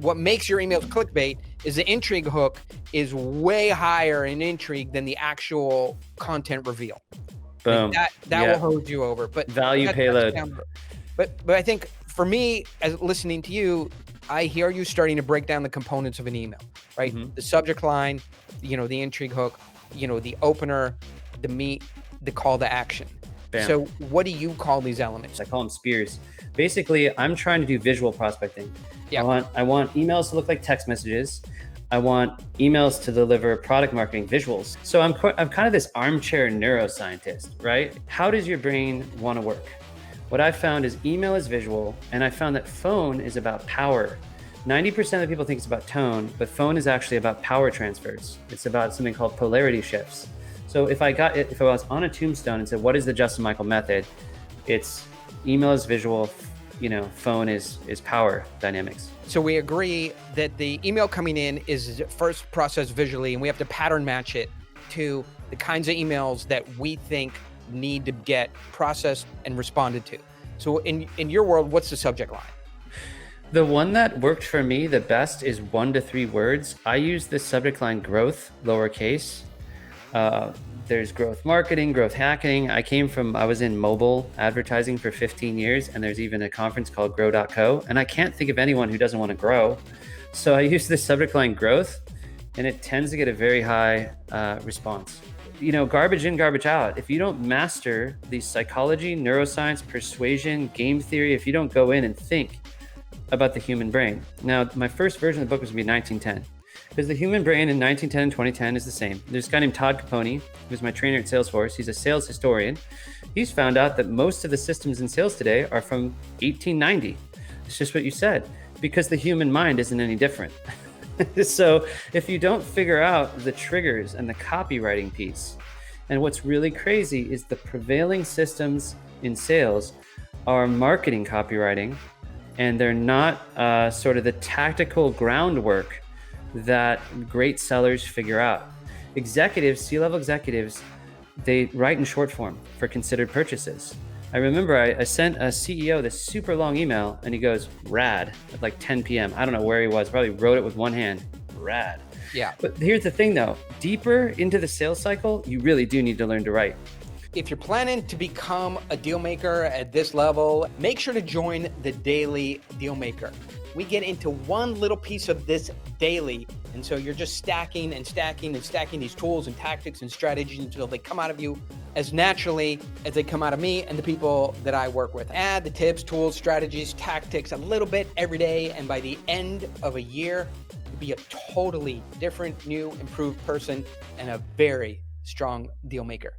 what makes your emails clickbait is the intrigue hook is way higher in intrigue than the actual content reveal. Boom. Like that will hold you over. But value payload. But I think for me, as listening to you, I hear you starting to break down the components of an email, right? The subject line, the intrigue hook, the opener, the meat, the call to action. Bam. So what do you call these elements? I call them spears. Basically, I'm trying to do visual prospecting. Yeah. I want emails to look like text messages. I want emails to deliver product marketing visuals. So I'm kind of this armchair neuroscientist, right? How does your brain want to work? What I found is email is visual, and I found that phone is about power. 90% of people think it's about tone, but phone is actually about power transfers. It's about something called polarity shifts. So if I was on a tombstone and said, what is the Justin Michael method? It's email is visual, phone is power dynamics. So we agree that the email coming in is first processed visually, and we have to pattern match it to the kinds of emails that we think need to get processed and responded to. So in your world, what's the subject line? The one that worked for me the best is 1 to 3 words. I use the subject line growth, lowercase. There's growth marketing, growth hacking. I was in mobile advertising for 15 years, and there's even a conference called grow.co. And I can't think of anyone who doesn't want to grow. So I use the subject line growth, and it tends to get a very high response. Garbage in, garbage out. If you don't master the psychology, neuroscience, persuasion, game theory, if you don't go in and think about the human brain. Now, my first version of the book was going to be 1910. Because the human brain in 1910 and 2010 is the same. There's a guy named Todd Caponi, who's my trainer at Salesforce. He's a sales historian. He's found out that most of the systems in sales today are from 1890. It's just what you said, because the human mind isn't any different. So if you don't figure out the triggers and the copywriting piece, and what's really crazy is the prevailing systems in sales are marketing copywriting, and they're not sort of the tactical groundwork that great sellers figure out. Executives, C-level executives, they write in short form for considered purchases. I remember I sent a CEO this super long email, and he goes, rad, at like 10 p.m. I don't know where he was, probably wrote it with one hand, rad. Yeah. But here's the thing though, deeper into the sales cycle, you really do need to learn to write. If you're planning to become a deal maker at this level, make sure to join the Daily Dealmaker. We get into one little piece of this daily, and so you're just stacking and stacking and stacking these tools and tactics and strategies until they come out of you as naturally as they come out of me and the people that I work with. Add the tips, tools, strategies, tactics a little bit every day, and by the end of a year, you'll be a totally different, new, improved person and a very strong deal maker.